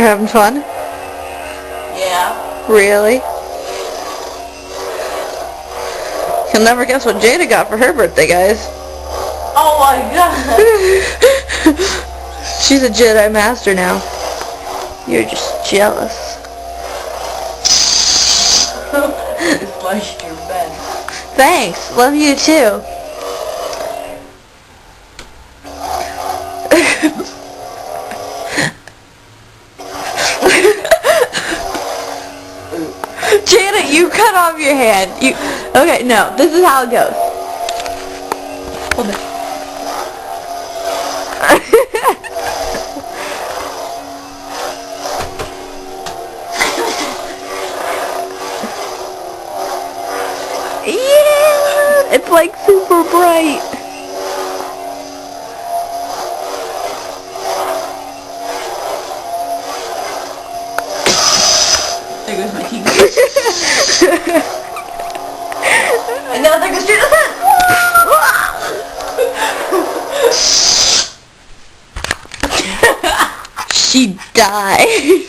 having fun? Yeah. Really? You'll never guess what Jada got for her birthday, guys. Oh my god. She's a Jedi Master now. You're just jealous. It's like your bed. Thanks. Love you too. Janet, you cut off your hand. Okay, no, this is how it goes. Hold it. Yeah, it's like super bright. There goes my teeth. And now there goes Jada's head. She died.